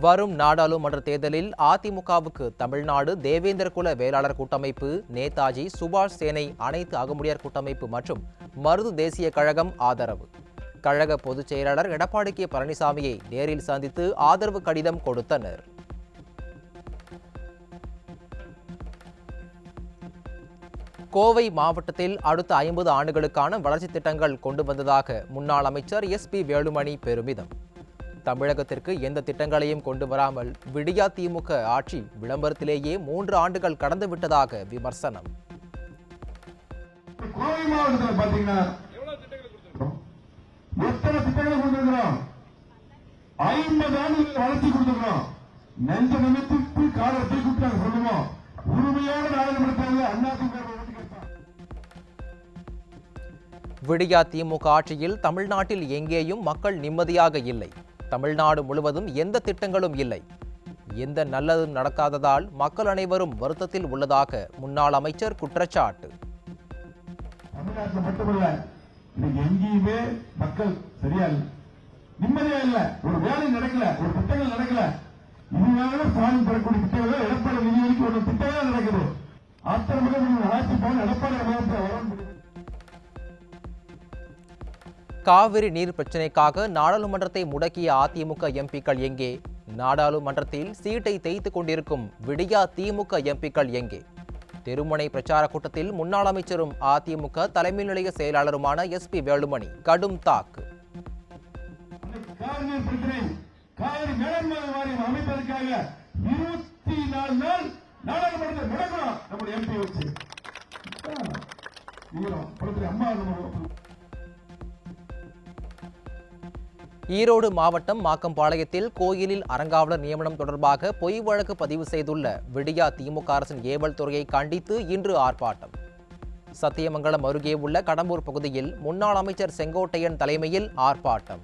வரும் நாடாளுமன்ற தேர்தலில் அதிமுகவுக்கு தமிழ்நாடு தேவேந்திரகுல வேளாளர் கூட்டமைப்பு, நேதாஜி சுபாஷ் சேனை அனைத்து அகமுடையார் கூட்டமைப்பு மற்றும் மருது தேசிய கழகம் ஆதரவு. கழக பொதுச் செயலாளர் எடப்பாடி கே பழனிசாமியை நேரில் சந்தித்து ஆதரவு கடிதம் கொடுத்தனர். கோவை மாவட்டத்தில் அடுத்த 50 ஆண்டுகளுக்கான வளர்ச்சித் திட்டங்கள் கொண்டு வந்ததாக முன்னாள் அமைச்சர் SP வேலுமணி பெருமிதம். தமிழகத்திற்கு எந்த திட்டங்களையும் கொண்டு வராமல் விடியா திமுக ஆட்சி விளம்பரத்திலேயே 3 ஆண்டுகள் கடந்து விட்டதாக விமர்சனம். கோவை மாவட்டத்தில் பாத்தீங்கன்னா எத்தனை திட்டங்கள் கொண்டிருக்கிறோம்? 50 ஆண்டுகள் வளர்ச்சி கொடுத்துக்கிறோம். நெஞ்ச நிமித்திட்டு காலத்தை கூப்பிட்டாங்க சொல்லுவோம். உரிமையான நாடாளுமன்றத்தில் அதிமுக விடியா திமுக ஆட்சியில் தமிழ்நாட்டில் எங்கேயும் மக்கள் நிம்மதியாக இல்லை. தமிழ்நாடு முழுவதும் எந்த திட்டங்களும் இல்லை. எந்த நல்லதும் நடக்காததால் மக்கள் அனைவரும் வருத்தத்தில் உள்ளதாக முன்னாள் அமைச்சர் குற்றச்சாட்டு. தமிழ்நாட்டில் மட்டுமல்ல, எங்கேயுமே மக்கள் சரியா இல்லை, நிம்மதியா இல்ல. ஒரு வேலை நடக்கல, ஒரு திட்டங்கள் நடக்கல. இதுவாக சாமி பெறக்கூடிய திட்டங்கள் எடப்பாடி நிதி ஒதுக்கி ஒரு திட்டங்கள் நடக்குது. ஆத்திரமாக ஆட்சி போன எடப்பாடி காவிரி நீர் பிரச்சினைக்காக நாடாளுமன்றத்தை முடக்கிய அதிமுக எம்பிக்கள் எங்கே? நாடாளுமன்றத்தில் சீட்டை தேய்த்துக் கொண்டிருக்கும் விடியா திமுக எம்பிக்கள் எங்கே? தெருமுனை பிரச்சார கூட்டத்தில் முன்னாள் அமைச்சரும் அதிமுக தலைமை நிலைய செயலாளருமான SP வேலுமணி கடும் தாக்கு. அமைப்பதற்காக 24 நாள் நாடாளுமன்றத்தை முடக்கணும். நம்முடைய எம்பி வச்சு அம்மா ஈரோடு மாவட்டம் மாக்கம்பாளையத்தில் கோயிலில் அறங்காவலர் நியமனம் தொடர்பாக பொய் வழக்கு பதிவு செய்துள்ள விடியா திமுக அரசின் ஏவல் துறையை கண்டித்து இன்று ஆர்ப்பாட்டம். சத்தியமங்கலம் அருகே உள்ள கடம்பூர் பகுதியில் முன்னாள் அமைச்சர் செங்கோட்டையன் தலைமையில் ஆர்ப்பாட்டம்.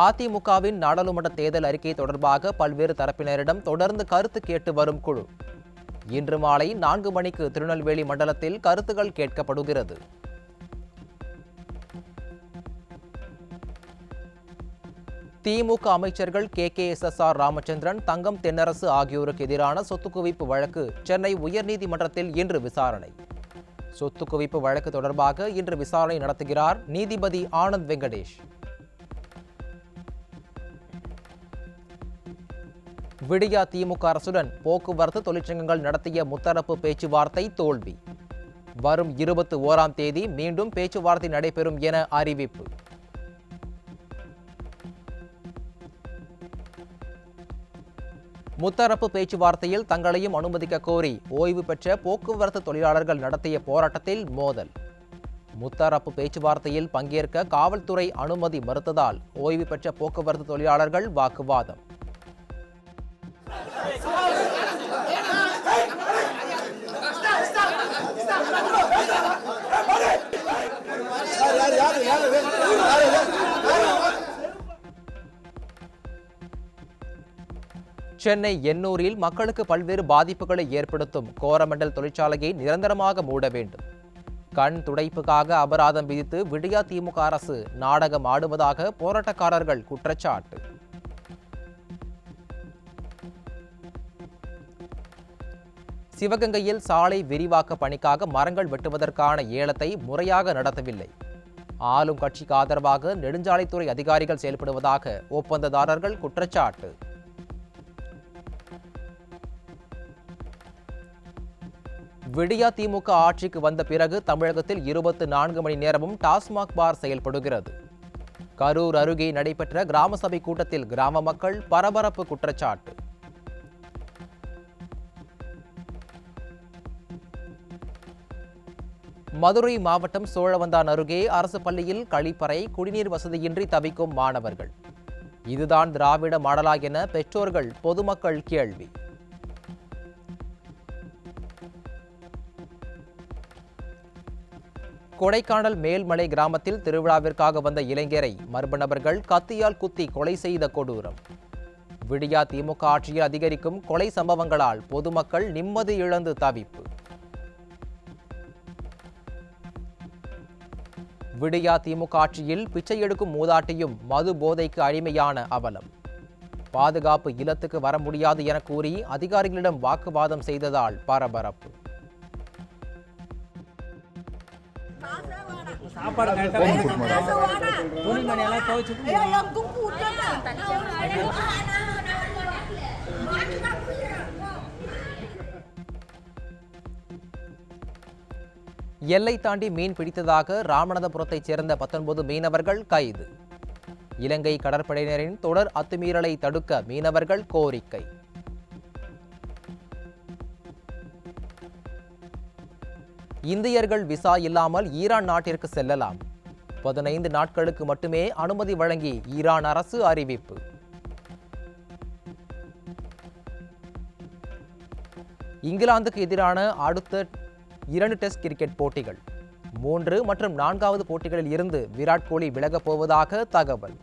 அதிமுகவின் நாடாளுமன்ற தேர்தல் அறிக்கை தொடர்பாக பல்வேறு தரப்பினரிடம் தொடர்ந்து கருத்து கேட்டு வரும் குழு இன்று மாலை 4 மணிக்கு திருநெல்வேலி மண்டலத்தில் கருத்துக்கள் கேட்கப்படுகிறது. திமுக அமைச்சர்கள் KKSSR ராமச்சந்திரன், தங்கம் தென்னரசு ஆகியோருக்கு எதிரான சொத்து குவிப்பு வழக்கு சென்னை உயர்நீதிமன்றத்தில் இன்று விசாரணை. சொத்து குவிப்பு வழக்கு தொடர்பாக இன்று விசாரணை நடத்துகிறார் நீதிபதி ஆனந்த் வெங்கடேஷ். விடியா திமுக அரசுடன் போக்குவரத்து தொழிற்சங்கங்கள் நடத்திய முத்தரப்பு பேச்சுவார்த்தை தோல்வி. வரும் 21ஆம் தேதி மீண்டும் பேச்சுவார்த்தை நடைபெறும் என அறிவிப்பு. முத்தரப்பு பேச்சுவார்த்தையில் தங்களையும் அனுமதிக்க கோரி ஓய்வு பெற்ற போக்குவரத்து தொழிலாளர்கள் நடத்திய போராட்டத்தில் மோதல். முத்தரப்பு பேச்சுவார்த்தையில் பங்கேற்க காவல்துறை அனுமதி மறுத்ததால் ஓய்வு பெற்ற போக்குவரத்து தொழிலாளர்கள் வாக்குவாதம். சென்னை எண்ணூரில் மக்களுக்கு பல்வேறு பாதிப்புகளை ஏற்படுத்தும் கோரமண்டல் தொழிற்சாலையை நிரந்தரமாக மூட வேண்டும். கண் துடைப்புக்காக அபராதம் விதித்து விடியா திமுக அரசு நாடகம் ஆடுவதாக போராட்டக்காரர்கள் குற்றச்சாட்டு. சிவகங்கையில் சாலை விரிவாக்க பணிக்காக மரங்கள் வெட்டுவதற்கான ஏலத்தை முறையாக நடத்தவில்லை. ஆளும் கட்சிக்கு ஆதரவாக நெடுஞ்சாலைத்துறை அதிகாரிகள் செயல்படுவதாக ஒப்பந்ததாரர்கள் குற்றச்சாட்டு. விடியா திமுக ஆட்சிக்கு வந்த பிறகு தமிழகத்தில் 24 மணி நேரமும் டாஸ்மாக் பார் செயல்படுகிறது. கரூர் அருகே நடைபெற்ற கிராம சபை கூட்டத்தில் கிராம மக்கள் பரபரப்பு குற்றச்சாட்டு. மதுரை மாவட்டம் சோழவந்தான் அருகே அரசு பள்ளியில் கழிப்பறை, குடிநீர் வசதியின்றி தவிக்கும் மாணவர்கள். இதுதான் திராவிட மாடலா என பெற்றோர்கள், பொதுமக்கள் கேள்வி. கொடைக்கானல் மேல்மலை கிராமத்தில் திருவிழாவிற்காக வந்த இளைஞரை மர்ம நபர்கள் கத்தியால் குத்தி கொலை செய்த கொடூரம். விடியா திமுக ஆட்சியில் அதிகரிக்கும் கொலை சம்பவங்களால் பொதுமக்கள் நிம்மதி இழந்து தவிப்பு. விடியா திமுக ஆட்சியில் பிச்சை எடுக்கும் மூதாட்டியும் மது போதைக்கு அடிமையான அவலம். பாதுகாப்பு இல்லத்துக்கு வர முடியாது என கூறி அதிகாரிகளிடம் வாக்குவாதம் செய்ததால் பரபரப்பு. சாப்பாடு துணிமணியெல்லாம் துவைச்சு எல்லை தாண்டி மீன் பிடித்ததாக ராமநாதபுரத்தைச் சேர்ந்த 19 மீனவர்கள் கைது. இலங்கை கடற்படையினரின் தொடர் அத்துமீறலை தடுக்க மீனவர்கள் கோரிக்கை. இந்தியர்கள் விசா இல்லாமல் ஈரான் நாட்டிற்கு செல்லலாம். 15 நாட்களுக்கு மட்டுமே அனுமதி வழங்கி ஈரான் அரசு அறிவிப்பு. இங்கிலாந்துக்கு எதிரான அடுத்த 2 டெஸ்ட் கிரிக்கெட் போட்டிகள் 3 மற்றும் 4வது போட்டிகளில் இருந்து விராட் கோலி விலகப் போவதாக தகவல்.